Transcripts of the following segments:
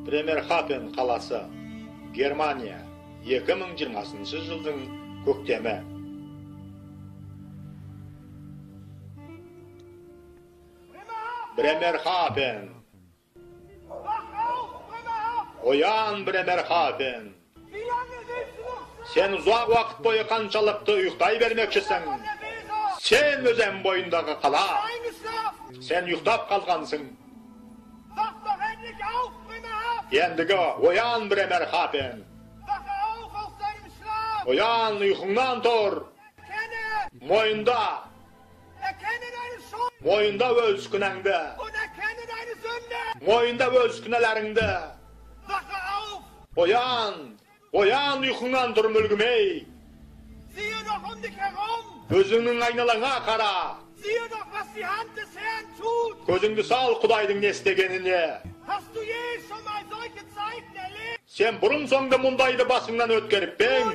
Bremerhaven қаласы, Германия, 2020 жылдың көктемі. Bremerhaven. Oyan Bremerhaven. Sen uzak vaqt boyu qançalıqtı uyuqтай vermekçisin. Sen özен boyunдағы қала. Sen uyuqtап қалғансың. Endigi oyan Bremerhaven. Oyan, uyqungdan tur. Moyunda öz günäңdi. Moyunda öz günäläriňdi. Oyan, uyqungdan tur mülgümey. Gözüňiň aýnalaňa qara. Gözüňdi sal Hudaýdyň nestegenini. Sen burun soňda mundaýdy basıňdan ötkerippiň.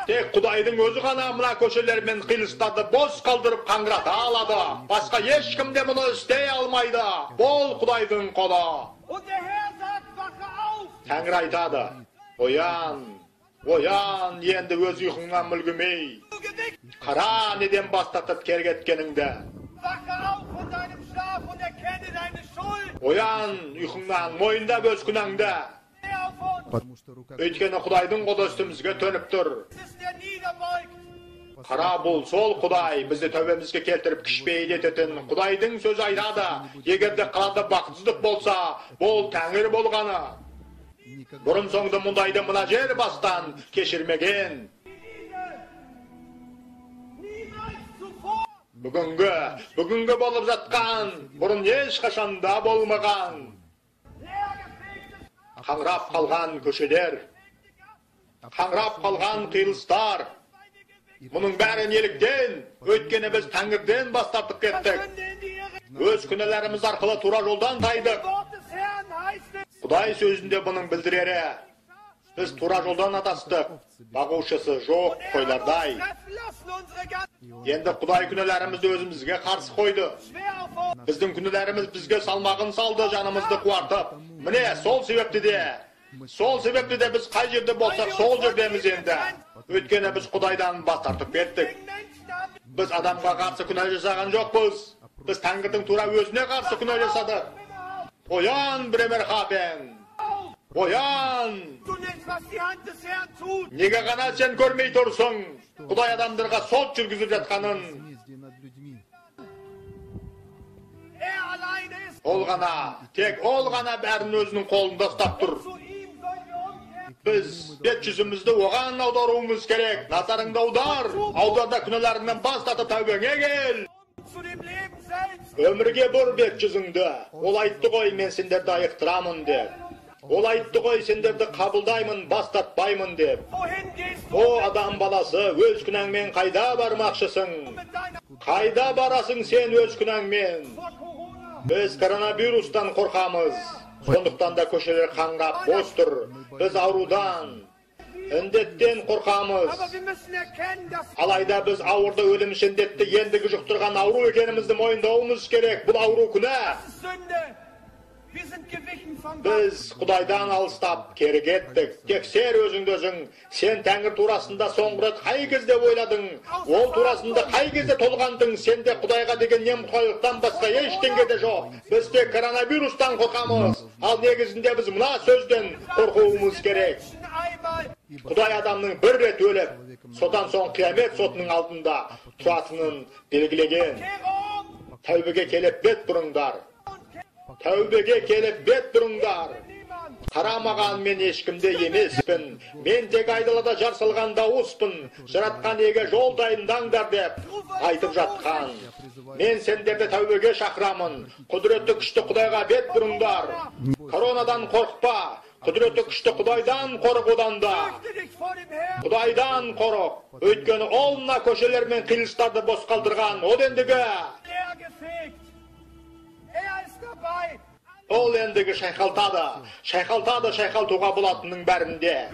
Tek Hudaýdyň özü gana mına köşeler men kylystарды boş kaldırıp kaňrata alady. Başka hiç kim de bunu istey almaydı. Bol Hudaýdyň kola. Taňry aýtady. Oyan, endi öz uyquňdan mülgümey. Qara neden bastatyp kergetkeningde. Oyan, uyquňdan, moýunda öz günäňde. Öýtkeni Hudaýdyň goda üstümizge tönüp dur. Qara bul, sol Hudaý bizi töbemizge keltirip kişbeýli eteten Hudaýdyň sözü aýtady. Egerde qalada bakçylyk bolsa, bol Taňry bolgany. Burun soňda mundaýda mına jer bastan keşirmegen. Bugünkü bolup zatkan, burun hiç kaşanda bolmagan. Kaňrap kalgan köşeler, kaňrap kalgan kylystar. Munun bäri nelikden, ötkeni biz Taňrdan bastatyp ketdik. Öz künelerimiz arkaly tura joldan taýdyk. Hudaý sözünde bunun bildireri. Biz tura joldan adastık. Baguşysı jok koylarday. Endi Hudaý künelerimizni özümizge karşı koydu. Bizden künelerimiz bizge salmagyn saldı, janymyzdy kuartyp. Mine sol sebepli de biz kay jerde bolsak sol jerdemiz endi. Ötkeni biz Hudaýdan bas tartyp ketdik. Biz adamga karşı küne jasagan jokpuz. Biz Taňryň tura özüne karşı küne jasadyk. Oyan Bremerhaven. Oyan! Nege gana sen görmey tursun? Hudaý adamlarga sot жүрgüzüp жатkanyn. Tek ol gana bärini özüniň kolunda tutap tur. Biz bet yüzümizde ogan awdaruwymyz gerek. Nazaryňda awdarda günelerinden bas tatyp tawbeňe gel. Ömürge bur bet yüzüňde. Ol aýtdy goý men senderdi aýyktyramyn dep. Ol aýtdy goý senderdi kabuldaýmyn, bastatbaýmyn dep. O adam balası öz günäňmen kaýda barmakçysyň? Kaýda barasyň sen öz günäňmen? Biz koronavirusdan korkamız. Şonduktan da köşeler kaňrap bostur. Biz awrudan, ündetten korkamız. Alayda biz awurda ölüm şendetdi endigi jukturgan awru ekenimizni moýundawymyz gerek. Bul awru küne. Biz Hudaýdan alystap keri getdik. Tekser özüňde özüň. Sen Taňry turasynda soňky ret kay кезде boýladyň? Ol turasynda kay кезде tolgandyň? Sende Hudaýga degen nemkoýlukdan başga hiç teňge de jok. Biz tek koronavirusdan korkamyz. Al negizinde biz muna sözden korkowumyz gerek. Hudaý adamnyň bir ret ölüp, sodan soň kıyamet sotunyň aldynda turasynyň belgilegen. Tawbege kelip bet buruňdar. Tawbege kelip bet buruňdar. Karamagan men eşkimde emespin. Men tek aýdylada jarsalgan dawuspyn. Jaratkan ege jol taýyndaňdar dep aýtyp жатқан. Men senderde tawbege şakramyn. Kudretli güçlü Hudaýga bet buruňdar. Koronadan korkpa. Kudretli güçlü Hudaýdan korkudan da. Hudaýdan kork. Öýtkeni olna köşeler men kylystardy boş kaldırgan. O endigi. Ol endigi şayhaltada şayhaltuga bulatynyň bärinde.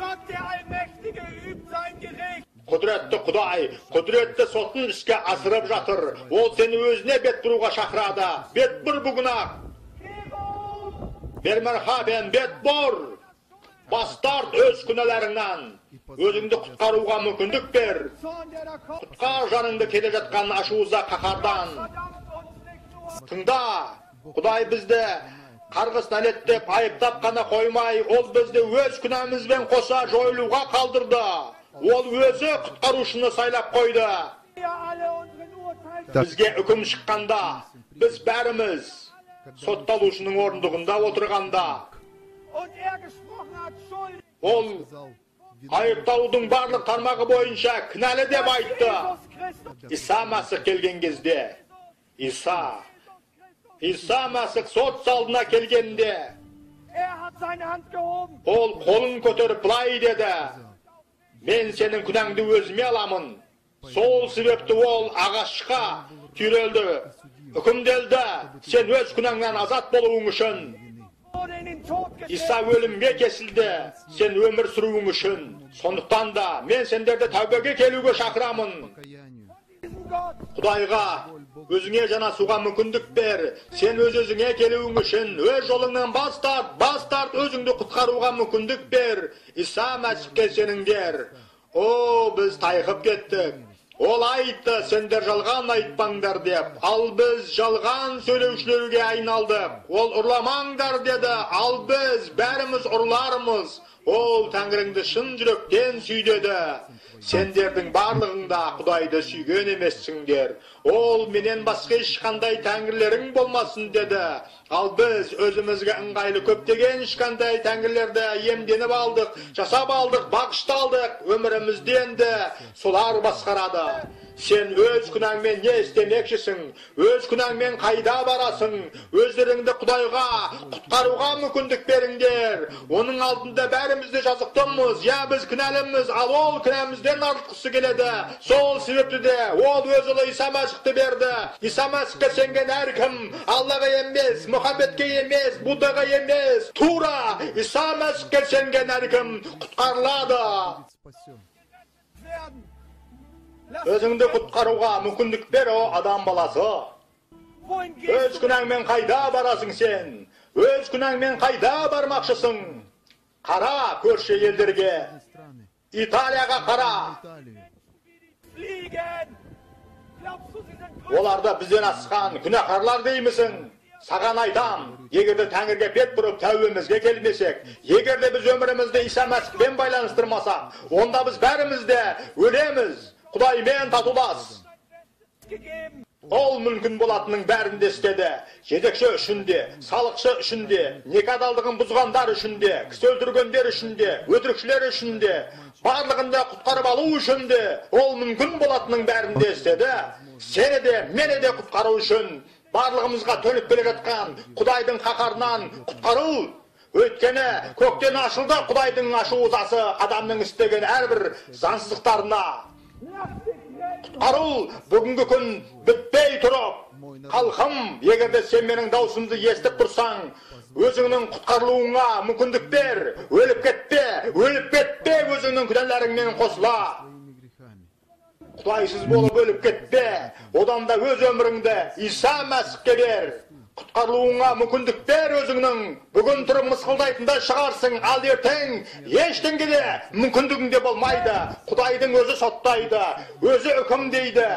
Құдіретті Құдай, құдіретті сотын іске асырып жатыр. Ол сені өзіне бет бұруға шақырады. Бет бұр бүгін ақ. Бермерхабен бет бұр. Бас тарт өз күнәлеріңнен. Өзіңді құтқаруға мүмкіндік бер. Құтқар жаныңды келе жатқан ашуыза қаһардан. Тыңда, Құдай бізді қарғыс нәлеттеп айыптап қана қоймай, ол бізді өз күнәмізбен қоса жойылуға қалдырды. Ол өзі құтқарушыны сайлап қойды. Бізге үкім шыққанда, біз бәріміз сотталушының орындығында отырғанда, ол айыпталудың барлық тармағы бойынша кінәлі деп айтты. Иса Мәсіх келген кезде, Иса Мәсіх сот залына келгенде, ол қолын көтеріп былай деді: мен сенің күнәңді өзіме аламын. Сол себепті ол ағашқа түйрелді, үкімделді, сен өз күнәңнен азат болуың үшін. Иса өлімге кесілді, сен өмір сүруің үшін. Сондықтан да мен сендерді тәубеге келуге шақырамын. Құдайға өзіңе жанасуға мүмкіндік бер. Сен өзіңе келуің үшін өз жолыңнан бас тарт, өзіңді құтқаруға мүмкіндік бер. Иса Мәсіхке сеніңдер. О, біз тайқып кеттік. Ол айтты, сендер жалған айтпаңдар деп. Ал біз жалған сөйлеушілерге айналдық. Ол ұрламаңдар деді. Ал біз бәріміз ұрлармыз. Ол Тәңіріңді шын жүректен сүйдеді. Сендердің барлығыңда Құдайды сүйген емессіңдер. Ол менен басқа ешқандай тәңірлерің болмасын деді. Ал біз өзімізге ыңғайлы көптеген ешқандай тәңірлерді емденіп алдық, жасап алдық, бағышталдық. Өмірімізді енді солар басқарады. Сен өз күнәңмен не істемекшісің? Өз күнәңмен қайда барасың? Өздеріңді Құдайға құтқаруға мүмкіндік беріңдер. Оның алдында бәрімізді жазықтымыз. Я, біз кінәліміз, ал ол кінәмізден артқысы келеді. Сол себепті де ол өз ұлы Иса Мәсіхті берді. Иса Мәсіхке сенген әркім Аллаға емес, Мұхаммедке емес, Буддаға емес, тура Иса Мәсіхке сенген әркім құтқарылады. Өзіңді құтқаруға мүмкіндік бер, о адам баласы. Өз күнәңмен қайда барасың сен? Өз күнәңмен қайда бармақшысың? Қара көрші елдерге. Италияға қара. Оларда бізден асқан күнәқарлар деймісің? Саған айтам, егерде Тәңірге бет бұрып тәубемізге келмесек, егерде біз өмірімізді Иса Мәсіхпен байланыстырмасақ, онда біз бәріміз де өлеміз. Құдаймен татулас. Ол мүмкін болатының бәрінде істеді. Жетекші үшін де, салықшы үшін де, некадалдығын бұзғандар үшін де, кісі өлтіргендер үшін де, өтірікшілер үшін де, барлығында құтқарып алу үшін де, ол мүмкін болатының бәрінде істеді. Сені де, мені де құтқару үшін барлығымызға төніп келе жатқан Құдайдың қаһарынан құтқару. Өйткені көктен ашылды Құдайдың ашу ызасы адамның істеген әрбір заңсыздықтарына. Құтқару бүгінгі күн бітпей тұрып, халқым, егерде сен менің даусымды естіп тұрсаң, өзіңнің құтқарылуыңа мүмкіндік бер. Өліп кетпе, өзіңнің күнәларыңмен қосыла. Құдайсыз болып өліп кетпе, одан да өз өміріңді Иса Мәсіхке бер. Құтқарылуыңа мүмкіндік бер өзіңнің. Бүгін тұрып мысқылдайтында шығарсың, ал ертең ештеңе де мүмкіндігіңде болмайды. Құдайдың өзі соттайды, өзі үкім дейді.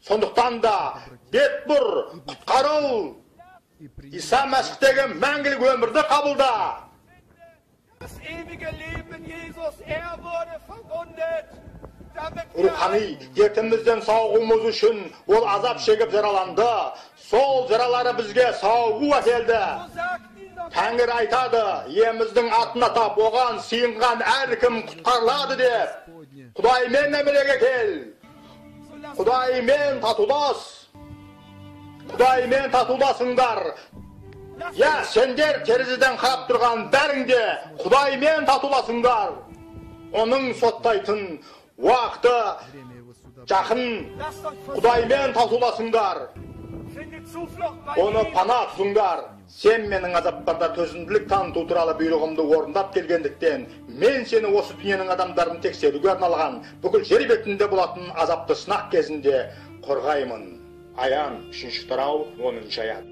Сондықтан да бет бұр, құтқарыл. Иса Мәсіхтегі мәңгілік өмірді қабылда. Рухани ертемізден сауығуымыз үшін ол азап шегіп жараланды. Сол жаралары бізге сауығу әкелді. Тәңір айтады, иеміздің атын атап, оған сыйынған әркім құтқарылады деп. Құдаймен нәмілеге кел. Құдаймен татулас. Құдаймен татуласыңдар. Я, сендер терезеден қарап тұрған бәріңде Құдаймен татуласыңдар. Оның соттайтын уақыты жақын. Құдаймен татуласыңдар. Onu пана тұтыңдар. Сен менің азаптарда төзімділік таныту туралы бұйрығымды орындап келгендіктен, мен сені осы дүниенің адамдарын тексеруге арналған бүкіл жер бетінде болатын азапты сынақ кезінде қорғаймын. Аян 3-ші тарау 10-ші аят.